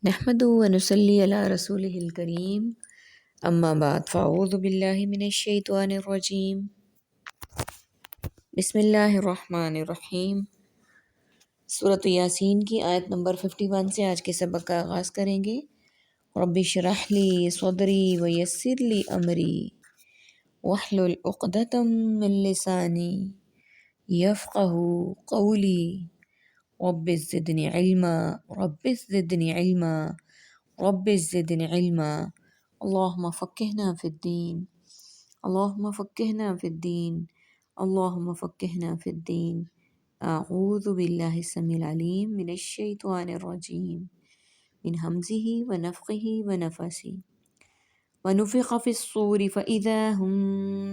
نحمده ونصلي على رسوله الكريم اما بعد فاعوذ باللہ من الشیطان الرجیم بسم اللہ الرحمن الرحیم۔ سورۃ یاسین کی آیت نمبر 51 سے آج کے سبق کا آغاز کریں گے۔ رب اشرح لی صدری ویسر لی امری واحلل عقدۃ من لسانی یفقہوا قولی رب زدنی علما رب زدنی علما رب زدنی علما اللہم فقہنا فی الدین اللہم فقہنا فی الدین اللہم فقہنا فی الدین۔ اعوذ باللہ السمیع العلیم من الشیطان الرجیم من ہمزہ ونفخہ ونفثہ ونفخ فی الصور فإذا هم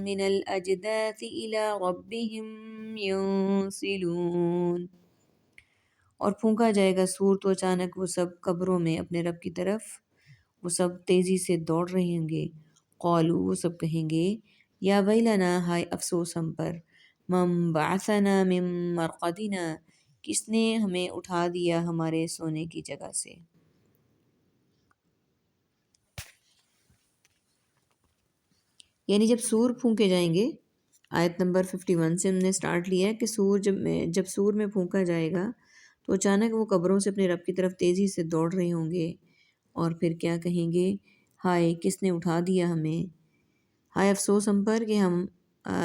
من الأجداث إلى ربهم ينسلون۔ اور پھونکا جائے گا سور تو اچانک وہ سب قبروں میں اپنے رب کی طرف وہ سب تیزی سے دوڑ رہے ہوں گے۔ قالوا وہ سب کہیں گے یا ویلنا ہائے افسوس ہم پر، من بعثنا من مرقدنا کس نے ہمیں اٹھا دیا ہمارے سونے کی جگہ سے۔ یعنی جب سور پھونکے جائیں گے، آیت نمبر 51 سے ہم نے سٹارٹ لیا ہے کہ سور جب سور میں پھونکا جائے گا تو اچانک وہ قبروں سے اپنے رب کی طرف تیزی سے دوڑ رہے ہوں گے، اور پھر کیا کہیں گے، ہائے کس نے اٹھا دیا ہمیں، ہائے افسوس ہم پر کہ ہم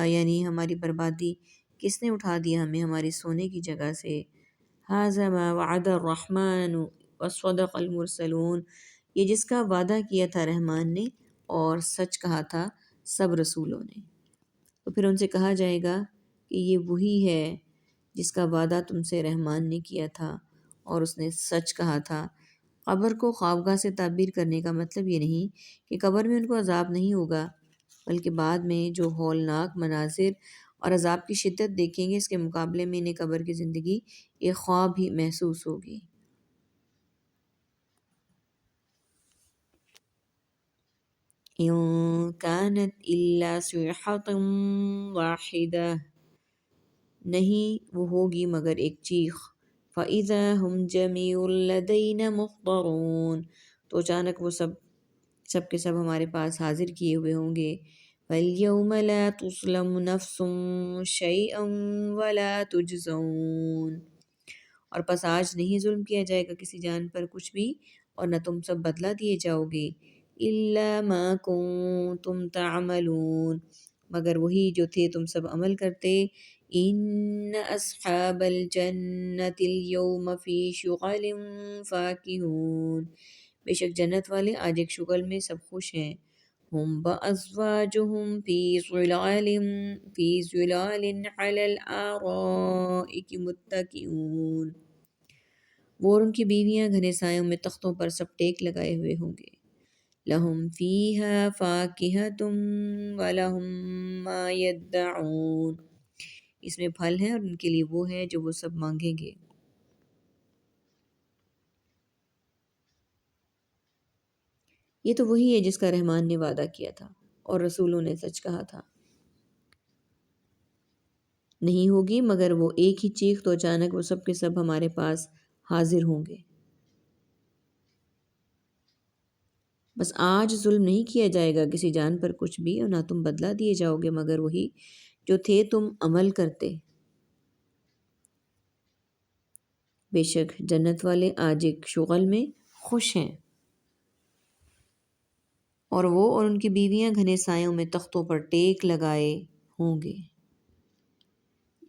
یعنی ہماری بربادی کس نے اٹھا دیا ہمیں ہماری سونے کی جگہ سے۔ ھذا ما وعد الرحمن وصدق المرسلون، یہ جس کا وعدہ کیا تھا رحمان نے اور سچ کہا تھا سب رسولوں نے۔ تو پھر ان سے کہا جائے گا کہ یہ وہی ہے جس کا وعدہ تم سے رحمان نے کیا تھا اور اس نے سچ کہا تھا۔ قبر کو خوابگاہ سے تعبیر کرنے کا مطلب یہ نہیں کہ قبر میں ان کو عذاب نہیں ہوگا، بلکہ بعد میں جو ہولناک مناظر اور عذاب کی شدت دیکھیں گے اس کے مقابلے میں انہیں قبر کی زندگی ایک خواب ہی محسوس ہوگی۔ ان كانت الا صيحة واحدة، نہیں وہ ہوگی مگر ایک چیخ۔ فإذا هم جميع لدينا محضرون، تو اچانک وہ سب کے سب ہمارے پاس حاضر کیے ہوئے ہوں گے۔ فَالْيَوْمَ لَا تُظْلَمُ نَفْسٌ شَيْئًا وَلَا تُجْزَوْنَ، اور پس آج نہیں ظلم کیا جائے گا کسی جان پر کچھ بھی، اور نہ تم سب بدلہ دیے جاؤ گے۔ إِلَّا مَا كُنتُمْ تَعْمَلُونَ، مگر وہی جو تھے تم سب عمل کرتے۔ إِنَّ أَصْحَابَ الْجَنَّةِ الْيَوْمَ فِي شُغَلٍ فَاكِهُونَ، بے شک جنت والے آج ایک شغل میں سب خوش ہیں۔ ہم وَأَزْوَاجُهُمْ فِي ظِلَالٍ عَلَى الْأَرَائِكِ مُتَّكِئُونَ، وہ اور ان کی بیویاں گھنے سایوں میں تختوں پر سب ٹیک لگائے ہوئے ہوں گے۔ لَهُمْ فِيهَا فَاكِهَةٌ وَلَهُمْ مَا يَدَّعُونَ، اس میں پھل ہیں اور ان کے لیے وہ ہے جو وہ سب مانگیں گے۔ یہ تو وہی ہے جس کا رحمان نے وعدہ کیا تھا اور رسولوں نے سچ کہا تھا۔ نہیں ہوگی مگر وہ ایک ہی چیخ، تو اچانک وہ سب کے سب ہمارے پاس حاضر ہوں گے۔ بس آج ظلم نہیں کیا جائے گا کسی جان پر کچھ بھی، اور نہ تم بدلہ دیے جاؤ گے مگر وہی جو تھے تم عمل کرتے۔ بے شک جنت والے آج ایک شغل میں خوش ہیں، اور وہ اور ان کی بیویاں گھنے سایوں میں تختوں پر ٹیک لگائے ہوں گے۔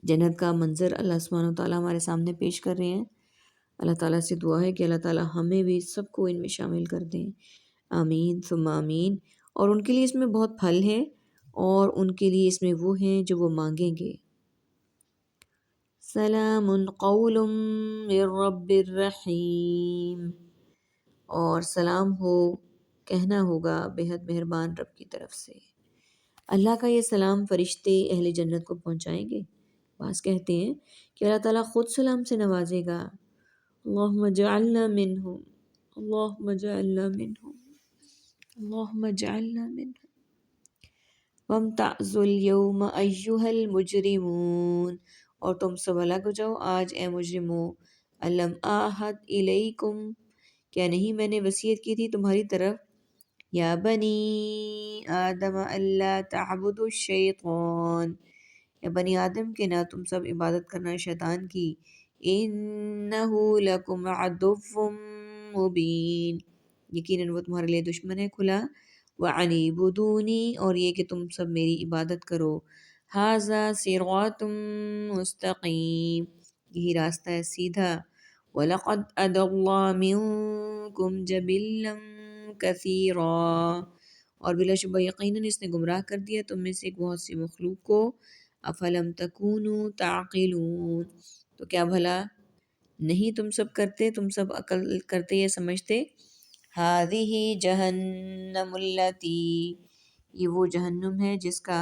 جنت کا منظر اللہ سبحانہ و تعالیٰ ہمارے سامنے پیش کر رہے ہیں۔ اللہ تعالیٰ سے دعا ہے کہ اللہ تعالیٰ ہمیں بھی سب کو ان میں شامل کر دیں، آمین ثم آمین۔ اور ان کے لیے اس میں بہت پھل ہیں، اور ان کے لیے اس میں وہ ہیں جو وہ مانگیں گے۔ سلام قول من رب الرحیم، اور سلام ہو کہنا ہوگا بےحد مہربان رب کی طرف سے۔ اللہ کا یہ سلام فرشتے اہل جنت کو پہنچائیں گے۔ بعض کہتے ہیں کہ اللہ تعالیٰ خود سلام سے نوازے گا۔ اللہم اجعلنا منہم، اللہم اجعلنا منہم، اللہم اجعلنا منہم۔ وامتازوا اليوم ایھا المجرمون، اور تم سب الگ ہو جاؤ آج اے مجرمو۔ الم اعہد الیکم، کیا نہیں میں نے وصیت کی تھی تمہاری طرف یا بنی آدم اللہ تعبدوا الشیطان، یا بنی آدم کے نہ تم سب عبادت کرنا شیطان کی، انہو لکم عدو مبین، یقیناً وہ تمہارے لیے دشمن ہے کھلا، وعنیبدونی، اور یہ کہ تم سب میری عبادت کرو، ھذا صراط مستقیم، یہی راستہ ہے سیدھا، وَلَقَدْ أَضَلَّ مِنْكُمْ جَبِلًّا كَثِيرًا، اور بلا شبہ یقیناً اس نے گمراہ کر دیا تم میں سے ایک بہت سی مخلوق کو، افلم تکونوا تعقلون، تو کیا بھلا نہیں تم سب کرتے، تم سب عقل کرتے یا سمجھتے، ہذہ جہنم التی، یہ وہ جہنم ہے جس کا،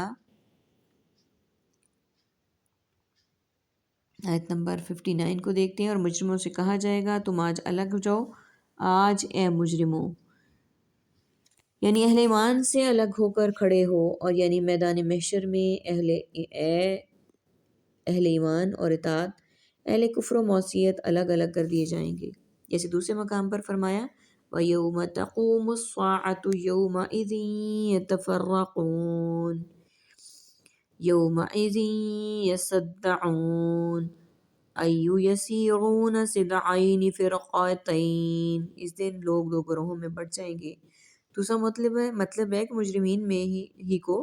آیت نمبر 59 کو دیکھتے ہیں، اور مجرموں سے کہا جائے گا تم آج الگ ہو جاؤ، آج اے مجرموں، یعنی اہل ایمان سے الگ ہو کر کھڑے ہو، اور یعنی میدان محشر میں اہل ایمان اور اطاعت، اہل کفر و معصیت الگ الگ کر دیے جائیں گے، جیسے دوسرے مقام پر فرمایا وَيَوْمَ تَقُومُ السَّاعَةُ يَوْمَئِذٍ يَتَفَرَّقُونَ يَوْمَئِذٍ يَصَّدَّعُونَ أَيُّ يَسِيرُونَ صِدْعَيْنِ فِرْقَتَيْنِ، اس دن لوگ دو گروہوں میں بٹ جائیں گے، دوسرا مطلب ہے کہ مجرمین میں ہی کو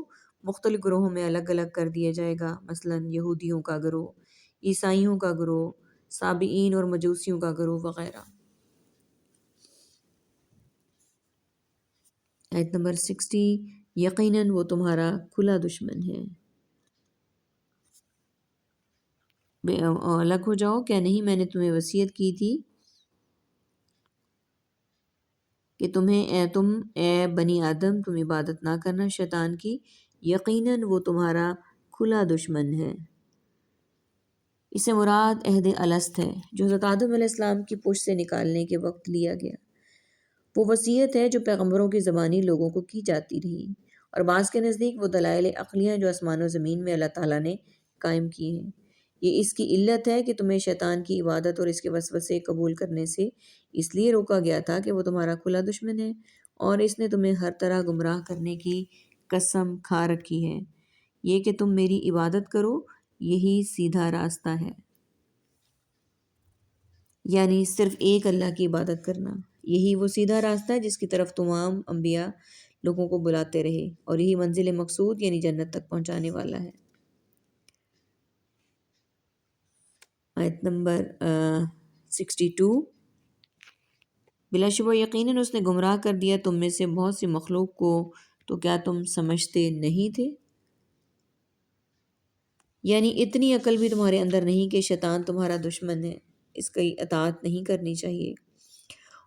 مختلف گروہوں میں الگ الگ کر دیا جائے گا، مثلا یہودیوں کا گروہ، عیسائیوں کا گروہ، سابئین اور مجوسیوں کا گروہ وغیرہ۔ آیت نمبر 60، یقیناً وہ تمہارا کھلا دشمن ہے، الگ ہو جاؤ، کیا نہیں میں نے تمہیں وصیت کی تھی کہ اے بنی آدم تم عبادت نہ کرنا شیطان کی، یقیناً وہ تمہارا کھلا دشمن ہے، اس سے مراد عہد الست ہے جو حضرت آدم علیہ السلام کی پشت سے نکالنے کے وقت لیا گیا، وہ وصیت ہے جو پیغمبروں کی زبانی لوگوں کو کی جاتی رہی، اور بعض کے نزدیک وہ دلائل عقلیہ جو آسمان و زمین میں اللہ تعالیٰ نے قائم کی ہیں، یہ اس کی علت ہے کہ تمہیں شیطان کی عبادت اور اس کے وسوسے قبول کرنے سے اس لیے روکا گیا تھا کہ وہ تمہارا کھلا دشمن ہے، اور اس نے تمہیں ہر طرح گمراہ کرنے کی قسم کھا رکھی ہے، یہ کہ تم میری عبادت کرو، یہی سیدھا راستہ ہے، یعنی صرف ایک اللہ کی عبادت کرنا، یہی وہ سیدھا راستہ ہے جس کی طرف تمام انبیاء لوگوں کو بلاتے رہے، اور یہی منزل مقصود یعنی جنت تک پہنچانے والا ہے۔ آیت نمبر 62، بلا شبہ یقیناً اس نے گمراہ کر دیا تم میں سے بہت سی مخلوق کو، تو کیا تم سمجھتے نہیں تھے، یعنی اتنی عقل بھی تمہارے اندر نہیں کہ شیطان تمہارا دشمن ہے، اس کی اطاعت نہیں کرنی چاہیے،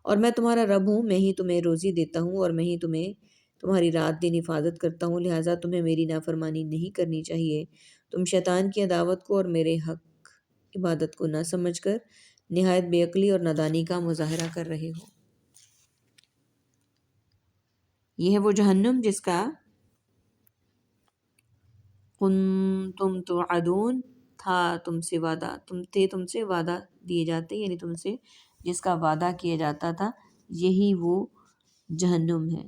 اور میں تمہارا رب ہوں، میں ہی تمہیں روزی دیتا ہوں، اور میں ہی تمہاری رات دن حفاظت کرتا ہوں، لہٰذا تمہیں میری نافرمانی نہیں کرنی چاہیے، تم شیطان کی عداوت کو اور میرے حق عبادت کو نہ سمجھ کر نہایت بے عقلی اور نادانی کا مظاہرہ کر رہے ہو، یہ ہے وہ جہنم جس کا کنتم توعدون، تھا تم سے وعدہ، تم سے وعدہ دیے جاتے، یعنی تم سے جس کا وعدہ کیا جاتا تھا، یہی وہ جہنم ہے،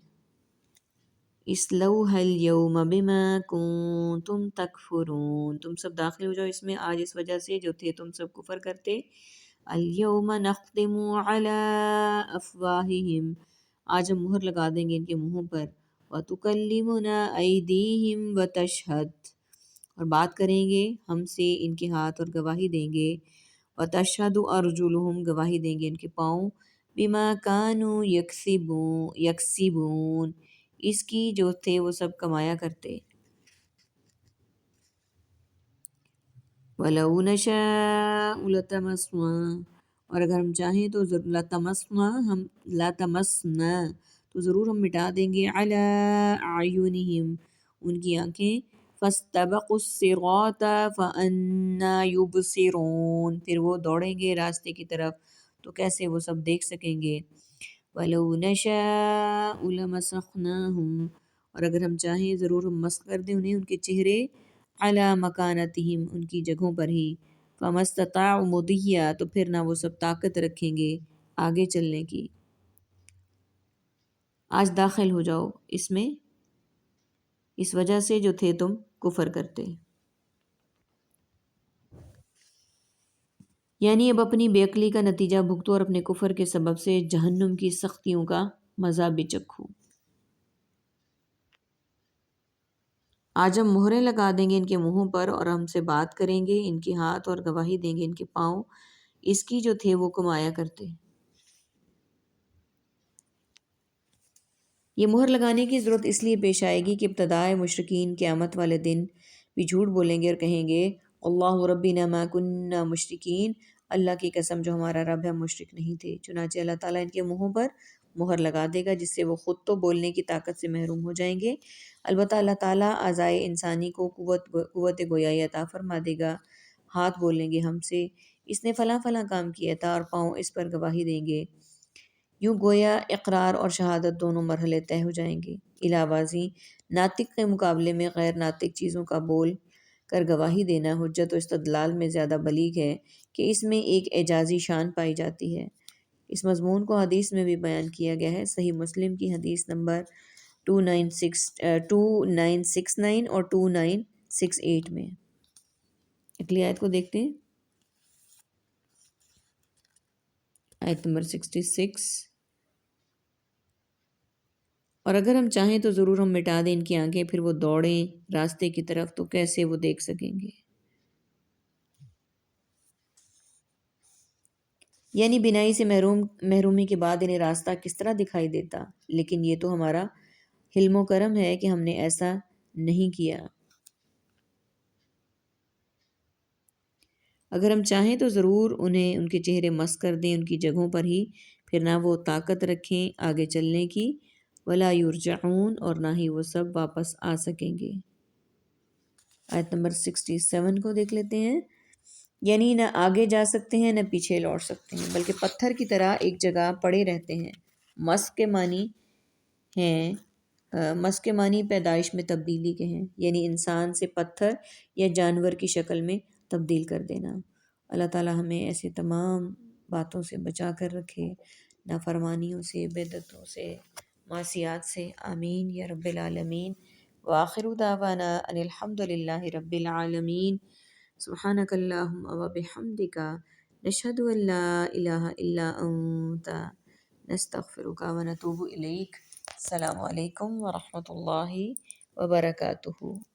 اصلوها اليوم بما کنتم تکفرون، تم سب داخل ہو جاؤ اس میں آج اس وجہ سے جو تھے تم سب کفر کرتے، اليوم نختم على افواہہم، آج ہم مہر لگا دیں گے ان کے منہوں پر، وتکلمنا ایدیہم وتشہد، اور بات کریں گے ہم سے ان کے ہاتھ اور گواہی دیں گے، وَتَشْهَدُ أَرْجُلُهُمْ، گواہی دیں گے ان کے پاؤں، بِمَا كَانُوا يَكْسِبُونَ، اس کی جو تھے وہ سب کمایا کرتے، وَلَوْ نَشَاءُ لَتَمَسْنَا، اور اگر ہم چاہیں تو لَتَمَسْنَا تو ضرور ہم مٹا دیں گے، عَلَىٰ أَعْيُنِهِمْ، ان کی آنکھیں، فَاسْتَبَقُوا الصِّرَاطَ فَأَنَّىٰ يُبْصِرُونَ، پھر وہ دوڑیں گے راستے کی طرف تو کیسے وہ سب دیکھ سکیں گے، وَلَوْ نَشَاءُ لَمَسَخْنَاهُمْ، اور اگر ہم چاہیں ضرور ہم مسخ کر دیں انہیں ان کے چہرے، عَلَىٰ مَكَانَتِهِمْ، ان کی جگہوں پر ہی، فَمَا اسْتَطَاعُوا مُضِيًّا، تو پھر نہ وہ سب طاقت رکھیں گے آگے چلنے کی، آج داخل ہو جاؤ اس میں، اس وجہ سے جو تھے تم کفر کرتے. یعنی اب اپنی بے عقلی کا نتیجہ بھگتو اور اپنے کفر کے سبب سے جہنم کی سختیوں کا مزہ بھی چکھو. آج ہم مہریں لگا دیں گے ان کے منہوں پر اور ہم سے بات کریں گے ان کے ہاتھ اور گواہی دیں گے ان کے پاؤں اس کی جو تھے وہ کمایا کرتے. یہ مہر لگانے کی ضرورت اس لیے پیش آئے گی کہ ابتدائے مشرکین قیامت والے دن بھی جھوٹ بولیں گے اور کہیں گے اللہ ربنا ما کننا مشرکین، اللہ کی قسم جو ہمارا رب ہے ہم مشرک نہیں تھے. چنانچہ اللہ تعالیٰ ان کے منہوں پر مہر لگا دے گا جس سے وہ خود تو بولنے کی طاقت سے محروم ہو جائیں گے، البتہ اللہ تعالیٰ اعضائے انسانی کو قوت گویائی عطا فرما دے گا. ہاتھ بولیں گے ہم سے اس نے فلاں فلاں کام کیا تھا اور پاؤں اس پر گواہی دیں گے. یوں گویا اقرار اور شہادت دونوں مرحلے طے ہو جائیں گے. علاوہ ازیں ناطق کے مقابلے میں غیر ناطق چیزوں کا بول کر گواہی دینا حجت و استدلال میں زیادہ بلیغ ہے کہ اس میں ایک اعجازی شان پائی جاتی ہے. اس مضمون کو حدیث میں بھی بیان کیا گیا ہے. صحیح مسلم کی حدیث نمبر 2969 اور 2968 میں. اگلی آیت کو دیکھتے ہیں، آیت نمبر 66. اور اگر ہم چاہیں تو ضرور ہم مٹا دیں ان کی آنکھیں، پھر وہ دوڑیں راستے کی طرف تو کیسے وہ دیکھ سکیں گے. یعنی بینائی سے محرومی کے بعد انہیں راستہ کس طرح دکھائی دیتا، لیکن یہ تو ہمارا حلم و کرم ہے کہ ہم نے ایسا نہیں کیا. اگر ہم چاہیں تو ضرور انہیں ان کے چہرے مس کر دیں ان کی جگہوں پر ہی، پھر نہ وہ طاقت رکھیں آگے چلنے کی، ولا یرجعون اور نہ ہی وہ سب واپس آ سکیں گے. آیت نمبر 67 کو دیکھ لیتے ہیں. یعنی نہ آگے جا سکتے ہیں نہ پیچھے لوٹ سکتے ہیں، بلکہ پتھر کی طرح ایک جگہ پڑے رہتے ہیں. مس کے معنی ہیں مس کے معنی پیدائش میں تبدیلی کے ہیں، یعنی انسان سے پتھر یا جانور کی شکل میں تبدیل کر دینا. اللہ تعالی ہمیں ایسے تمام باتوں سے بچا کر رکھے، نافرمانیوں سے، بدعتوں سے، معصیات سے. آمین یا رب العالمین. وآخر دعوانا ان الحمد للہ رب العالمین. سبحانک اللہم و بحمدک نشہد ان لا الہ الا انت نستغفرک و نتوب الیک. السلام علیکم ورحمۃ اللہ وبرکاتہ.